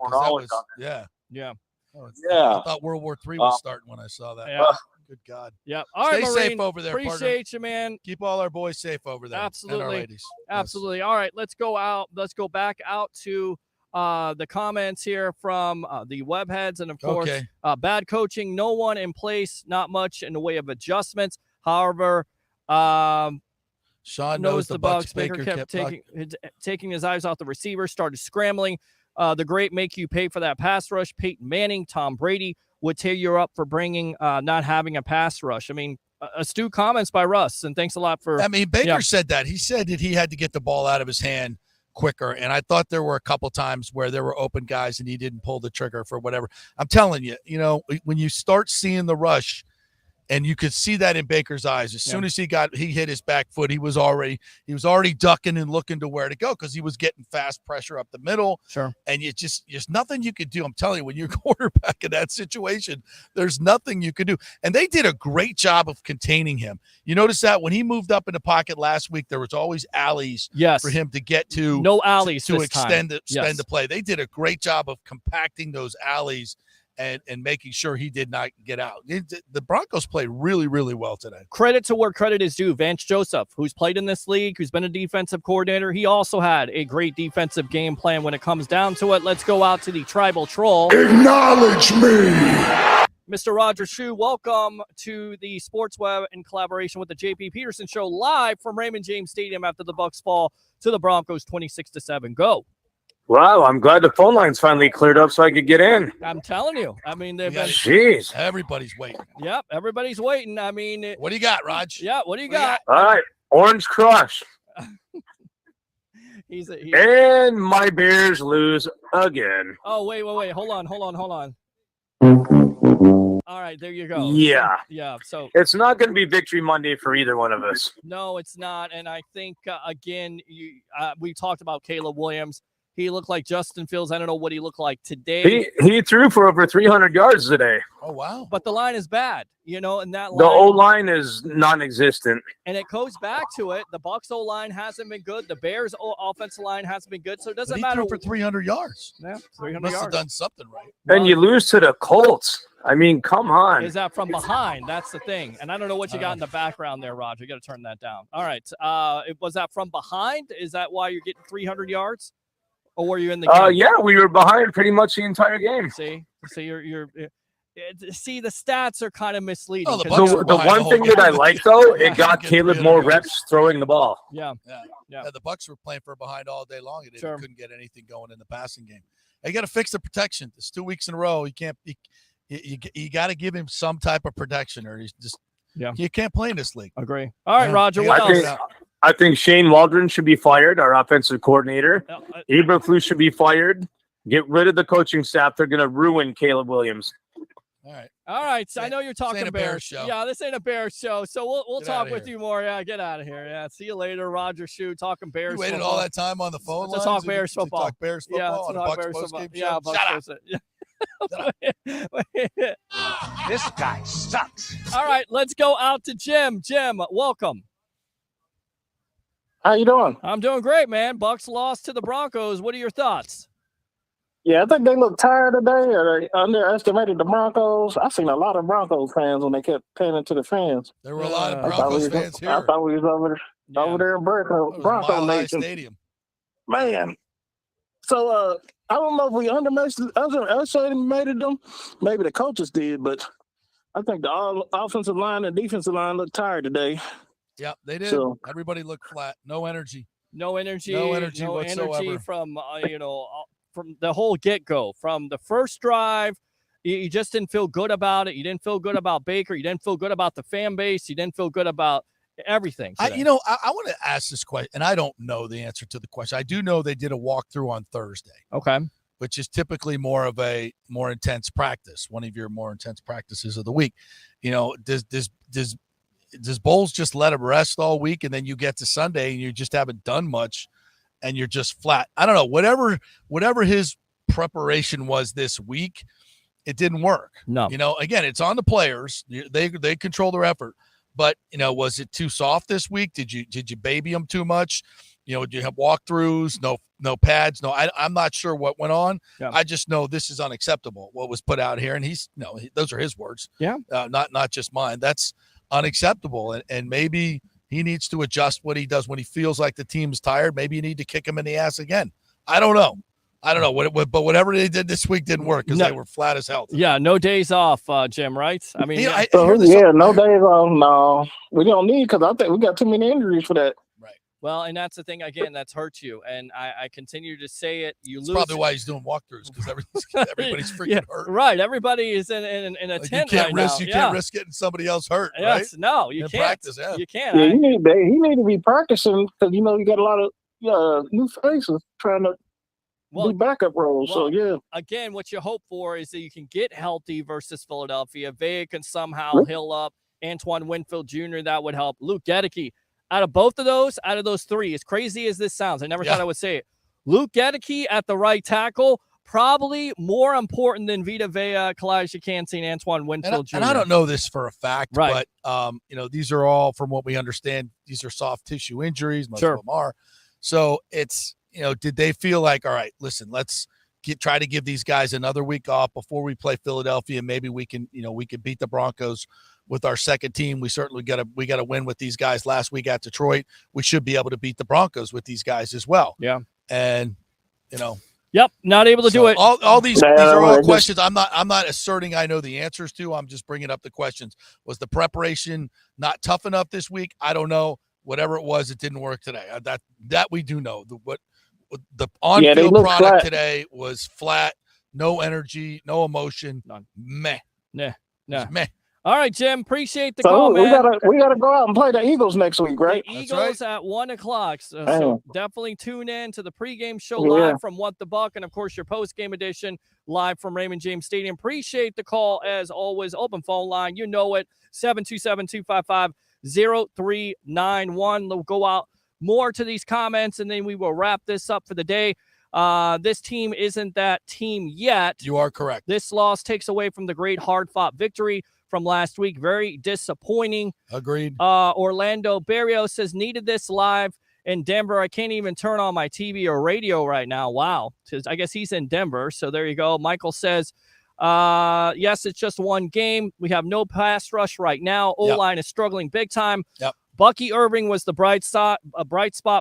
Yeah. I thought World War III was starting when I saw that. Yeah. Good God. Yeah. All right, Stay Marine, safe over there. Appreciate you, man. Keep all our boys safe over there. Absolutely. And our ladies. Absolutely. All right, let's go out. Let's go back out to the comments here from the webheads, and of course, bad coaching, no one in place, not much in the way of adjustments. However, Sean knows the Bucs. Baker kept taking his eyes off the receiver, started scrambling. The great make you pay for that pass rush. Peyton Manning, Tom Brady would tear you up for bringing not having a pass rush. I mean, astute comments by Russ, and thanks a lot for. Baker said that. He said that he had to get the ball out of his hand quicker, and I thought there were a couple times where there were open guys and he didn't pull the trigger for whatever. I'm telling you, when you start seeing the rush. And you could see that in Baker's eyes. As soon as he hit his back foot, he was already ducking and looking to where to go because he was getting fast pressure up the middle. Sure. And there's nothing you could do. I'm telling you, when you're quarterback in that situation, there's nothing you could do. And they did a great job of containing him. You notice that when he moved up in the pocket last week, there was always alleys for him to get to. No alleys to extend the play. They did a great job of compacting those alleys and making sure he did not get out. The Broncos played really, really well today. Credit to where credit is due. Vance Joseph, who's played in this league, who's been a defensive coordinator, he also had a great defensive game plan when it comes down to it. Let's go out to the tribal troll. Acknowledge me! Mr. Roger Shue, welcome to the Sports Web in collaboration with the Jp Peterson Show, live from Raymond James Stadium after the Bucs fall to the Broncos 26-7. Go. Wow, I'm glad the phone line's finally cleared up so I could get in. I'm telling you. I mean, they've been. Jeez. Everybody's waiting. Yep, everybody's waiting. I mean. What do you got, Raj? Yeah, what do you got? All right, Orange Crush. And my Bears lose again. Oh, wait. Hold on. All right, there you go. Yeah. Yeah, so. It's not going to be Victory Monday for either one of us. No, it's not. And I think, again, we talked about Caleb Williams. He looked like Justin Fields. I don't know what he looked like today. He threw for over 300 yards today. Oh, wow. But the line is bad, and that line. The O-line is non-existent. And it goes back to it. The Bucs O-line hasn't been good. The Bears offensive line hasn't been good. So it doesn't matter. He threw for 300 yards. Yeah, 300 Must yards. have done something right. And you lose to the Colts. I mean, come on. Is that from behind? That's the thing. And I don't know what you got in the background there, Roger. You got to turn that down. All right. Was that from behind? Is that why you're getting 300 yards? or were you in the game? Yeah, we were behind pretty much the entire game. See, see, the stats are kind of misleading. Oh, the 'cause Bucs The one thing that I like though, it got Get Caleb 300 more yards. reps throwing the ball. Yeah. The Bucs were playing for behind all day long, and they Sure. couldn't get anything going in the passing game. You got to fix the protection. It's 2 weeks in a row. You can't. You got to give him some type of protection, or he's just. Yeah. You can't play in this league. Agree. All right, Yeah. Roger. You What gotta else? I think Shane Waldron should be fired, our offensive coordinator. Eberflus should be fired. Get rid of the coaching staff. They're going to ruin Caleb Williams. All right. All right. So I know you're talking ain't a Bears Bears. show. Yeah, this ain't a Bears show. So we'll Get talk outta with here. you more. Yeah, get out of here. Yeah. See you later, Roger Shue, talking Bears. You waited football. all that time on the phone To lines talk to- Bears to football. Talk Bears football Yeah, on to a talk Bucs Bears postgame football. show? Yeah, Bucs Shut up. postgame. Yeah. This guy sucks. All right, let's go out to Jim. Jim, welcome. How you doing? I'm doing great, man. Bucs lost to the Broncos. What are your thoughts? Yeah, I think they look tired today, or they underestimated the Broncos. I seen a lot of Broncos fans when they kept panning to the fans. There were a lot of I thought Broncos we was, fans here. I thought we was over there in Bronco, It was Bronco Mile High Nation. Stadium. Man. So I don't know if we underestimated them. Maybe the coaches did, but I think the offensive line and defensive line looked tired today. Yep, they did. So- Everybody looked flat. No energy. No energy. No energy whatsoever. from from the whole get-go. From the first drive, you just didn't feel good about it. You didn't feel good about Baker. You didn't feel good about the fan base. You didn't feel good about everything. I today. want to ask this question, and I don't know the answer to the question. I do know they did a walkthrough on Thursday, Okay. which is typically more of a more intense practice, one of your more intense practices of the week. Does Bowles just let him rest all week, and then you get to Sunday and you just haven't done much, and you're just flat? I don't know. Whatever his preparation was this week, it didn't work. No. Again, it's on the players. They control their effort. But was it too soft this week? Did you baby them too much? Did you have walkthroughs? No pads. No, I'm not sure what went on. Yeah. I just know this is unacceptable. What was put out here, and those are his words. Yeah. Not just mine. That's unacceptable, and maybe he needs to adjust what he does when he feels like the team's tired. Maybe you need to kick him in the ass again. I don't know. But whatever they did this week didn't work because they were flat as hell. Yeah, no days off, Jim, right? I mean, I hear this no days off. No, we don't need, because I think we got too many injuries for that. well, and that's the thing, again, that's hurt you. And I continue to say it. You That's lose. probably why he's doing walkthroughs, because everybody's freaking hurt. Right. Everybody is in a Like, tent you can't right risk now. you can't risk getting somebody else hurt, Yes, right? no, you In can't. practice, yeah. You can't. Yeah, he need to be practicing, because you got a lot of new faces trying to do backup roles. So yeah, Again, what you hope for is that you can get healthy versus Philadelphia. Vega can somehow heal up. Antoine Winfield Jr., that would help. Luke Gedeke, out of those three, as crazy as this sounds, I never thought I would say it. Luke Gedeke at the right tackle, probably more important than Vita Vea, Kalijah Kancey, and Antoine Winfield Jr. And I don't know this for a fact, Right. but these are all, from what we understand, these are soft tissue injuries. Most Sure. of them are. So it's, did they feel like, all right, listen, let's try to give these guys another week off before we play Philadelphia. Maybe we can beat the Broncos with our second team. We certainly got to win with these guys last week at Detroit. We should be able to beat the Broncos with these guys as well. Yeah. And, Yep, not able to do it. All these are all questions. I'm not asserting I know the answers to. I'm just bringing up the questions. Was the preparation not tough enough this week? I don't know. Whatever it was, it didn't work today. That we do know. The on-field product flat today was flat. No energy, no emotion. None. Meh. Nah. Just meh. All right, Jim. Appreciate the so call, man. we gotta go out and play the Eagles next week, right? The Eagles at 1:00. So definitely tune in to the pregame show live from What the Buck, and of course your postgame edition live from Raymond James Stadium. Appreciate the call as always. Open phone line, you know it, 727-255-0391. We'll go out more to these comments, and then we will wrap this up for the day. This team isn't that team yet. You are correct. This loss takes away from the great hard-fought victory from last week. Very disappointing. Agreed. Orlando Barrios says, needed this live in Denver. I can't even turn on my TV or radio right now. Wow. I guess he's in Denver. So there you go. Michael says, yes, it's just one game. We have no pass rush right now. O-line is struggling big time. Yep. Bucky Irving was the bright spot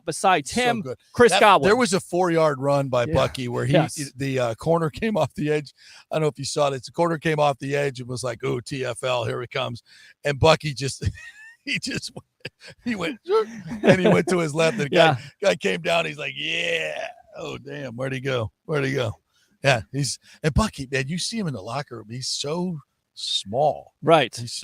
besides him. So good. Chris Godwin. There was a 4-yard run by Bucky where the corner came off the edge. I don't know if you saw it. The corner came off the edge and was like, "Oh, TFL, here it comes." And Bucky just he went and he went to his left. And the guy came down. He's like, "Yeah." Oh, damn. Where'd he go? Yeah, and Bucky, man, you see him in the locker room. He's so small. Right. He's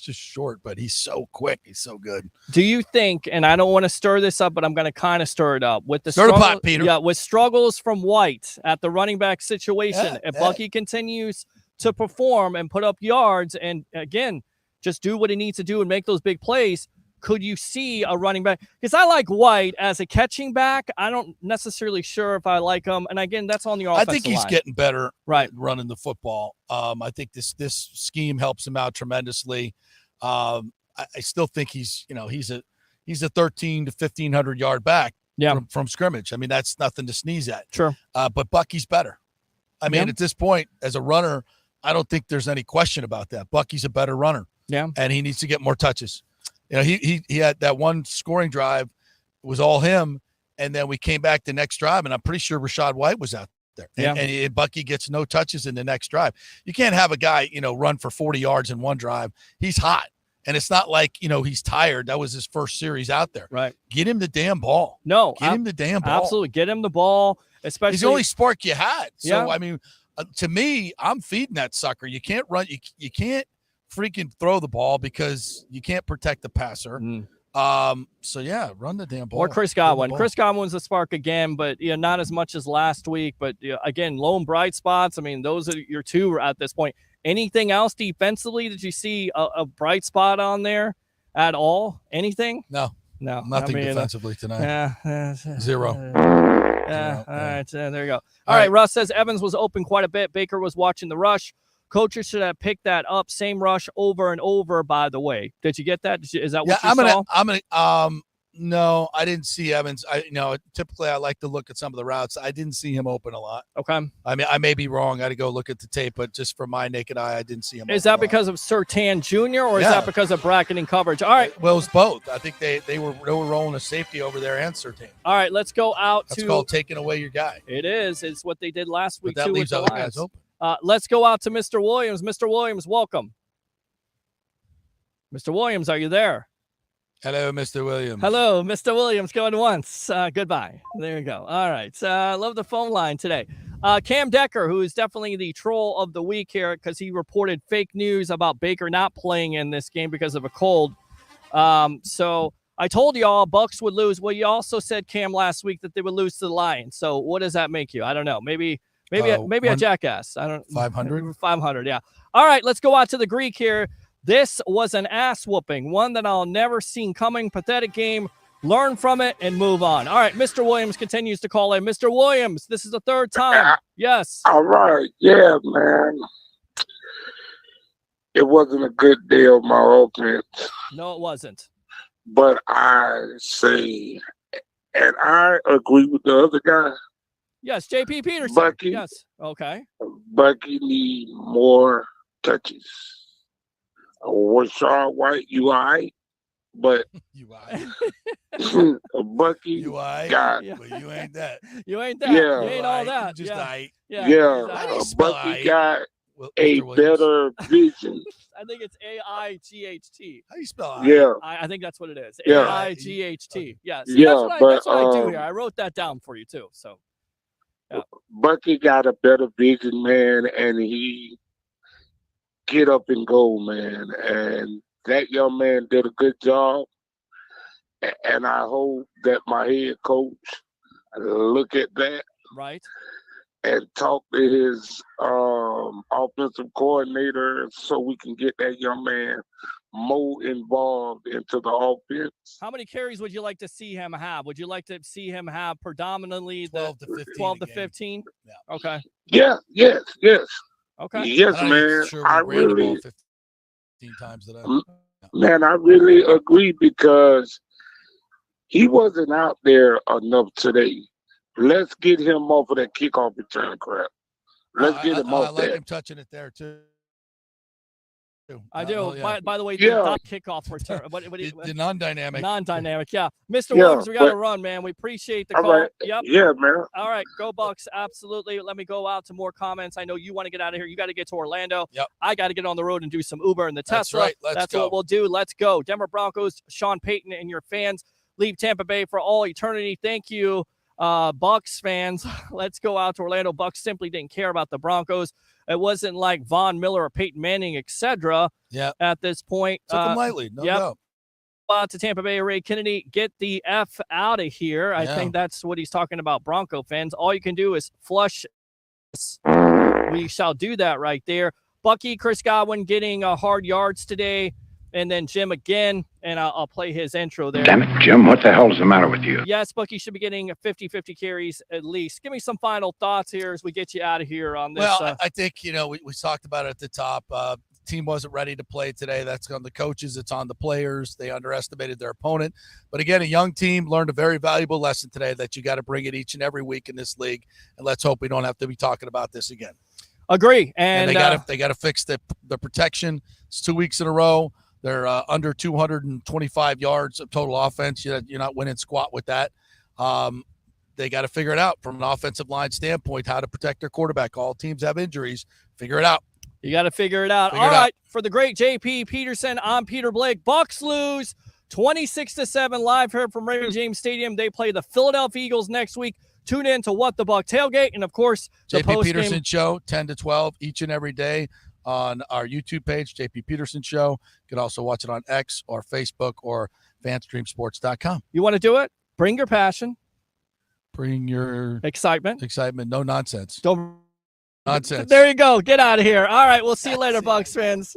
just short, but he's so quick. He's so good. Do you think, and I don't want to stir this up, but I'm going to kind of stir it up with the stir the pot, Peter. Yeah, with struggles from White at the running back situation. If Bucky continues to perform and put up yards and again, just do what he needs to do and make those big plays, could you see a running back? Because I like White as a catching back. I don't necessarily sure if I like him. And again, that's on the offensive line. I think he's getting better right running the football. I think this scheme helps him out tremendously. I still think he's a 13 to 1,500 yard back from scrimmage. I mean, that's nothing to sneeze at. Sure. But Bucky's better. I mean, at this point, as a runner, I don't think there's any question about that. Bucky's a better runner. Yeah. And he needs to get more touches. You know, he had that one scoring drive, it was all him, and then we came back the next drive, and I'm pretty sure Rachaad White was out there. And Bucky gets no touches in the next drive. You can't have a guy, run for 40 yards in one drive. He's hot, and it's not like, he's tired. That was his first series out there. Right. Get him the damn ball. Get him the damn ball. Absolutely. Get him the ball, especially. He's the only spark you had. So, Yeah. I mean, to me, I'm feeding that sucker. You can't run. You can't freaking throw the ball because you can't protect the passer. So yeah, run the damn ball. Or Chris Godwin. Chris Godwin's a spark again, but not as much as last week. But again, lone bright spots. I mean, those are your two at this point. Anything else defensively? Did you see a bright spot on there at all? Anything? No, nothing defensively tonight. Zero. All right, there you go. All right, Russ says Evans was open quite a bit. Baker was watching the rush. Coaches should have picked that up. Same rush over and over, by the way. Did you get that? Is that what you saw? I'm gonna no, I didn't see Evans. Typically I like to look at some of the routes. I didn't see him open a lot. Okay. I mean, I may be wrong. I got to go look at the tape, but just from my naked eye, I didn't see him. Is that because of Surtain Jr. or is that because of bracketing coverage? All right. Well, it's both. I think they were rolling a safety over there and Surtain. All right, let's go out That's called taking away your guy. It is. It's what they did last week but that too. leaves with the other Lions. guys open. Let's go out to Mr. Williams. Mr. Williams, welcome. Mr. Williams, are you there? Hello, Mr. Williams. Hello, Mr. Williams, going once. Goodbye. There you go. All right. Love the phone line today. Cam Decker, who is definitely the troll of the week here because he reported fake news about Baker not playing in this game because of a cold. So I told y'all Bucs would lose. Well, you also said, Cam, last week that they would lose to the Lions. So what does that make you? I don't know. Maybe a jackass. I don't 500. 500. Yeah. All right. Let's go out to the Greek here. This was an ass whooping, one that I'll never seen coming. Pathetic game. Learn from it and move on. All right. Mr. Williams continues to call in. Mr. Williams, this is the third time. Yes. All right. Yeah, man. It wasn't a good day of my offense. No, it wasn't. But I say, and I agree with the other guy. Yes, Jp Peterson. Bucky. Yes. Okay. Bucky need more touches. Rachaad White, you all right? But Bucky, you all got right? But you ain't that. You ain't that. Yeah. You ain't all that. Just right. Yeah. Bucky got a better vision. I think it's AIGHT. How do you spell it? Yeah. I think that's what it is. Yeah. AIGHT. Yes. Yeah, that's what I do here. I wrote that down for you too. So. Yeah. Bucky got a better vision, man, and he get up and go, man. And that young man did a good job. And I hope that my head coach look at that. Right. And talk to his offensive coordinator so we can get that young man more involved into the offense. How many carries would you like to see him have? Would you like to see him have predominantly 12 to 15? 12 to 15? Yeah. Okay. Yeah, yes. Okay. Yes, man. I really 15 times today. Man, I really agree because he wasn't out there enough today. Let's get him off of that kickoff return crap. Let's get him off I like there. him touching it there too. I do. Yeah. By the way, Yeah. the kickoff return. The non-dynamic. Non-dynamic. Yeah. Mr. Yeah, Williams, we got to but- run, man. We appreciate the All call. right. Yep. Yeah, man. All right. Go Bucs. Absolutely. Let me go out to more comments. I know you want to get out of here. You got to get to Orlando. Yep. I got to get on the road and do some Uber in the That's Tesla. right. Let's That's go. what we'll do. Let's go. Denver Broncos, Sean Payton and your fans leave Tampa Bay for all eternity. Thank you, Bucs fans. Let's go out to Orlando. Bucs simply didn't care about the Broncos. It wasn't like Von Miller or Peyton Manning, etc. Yeah. At this point, Took them lightly. No yep. doubt. Out to Tampa Bay, Ray Kennedy, get the F out of here. I think that's what he's talking about, Bronco fans. All you can do is flush. We shall do that right there. Bucky, Chris Godwin getting hard yards today. And then Jim again, and I'll play his intro there. Damn it, Jim, what the hell is the matter with you? Yes, Bucky should be getting 50-50 carries at least. Give me some final thoughts here as we get you out of here on this. Well, I think, we talked about it at the top. The team wasn't ready to play today. That's on the coaches. It's on the players. They underestimated their opponent. But again, a young team learned a very valuable lesson today that you got to bring it each and every week in this league. And let's hope we don't have to be talking about this again. Agree. And they got to fix the protection. It's 2 weeks in a row. They're under 225 yards of total offense. You're not winning squat with that. They got to figure it out from an offensive line standpoint, how to protect their quarterback. All teams have injuries. Figure it out. You got to figure it out. All right. For the great Jp Peterson, I'm Peter Blake. Bucs lose 26-7 live here from Raymond James Stadium. They play the Philadelphia Eagles next week. Tune in to What the Buck Tailgate. And, of course, the Jp Peterson Show, 10 to 12 each and every day on our YouTube page, JP Peterson Show. You can also watch it on X or Facebook or fanstreamsports.com. You want to do it? Bring your passion. Bring your excitement. No nonsense. Don't nonsense. There you go. Get out of here. All right. We'll see you later, Bucs fans.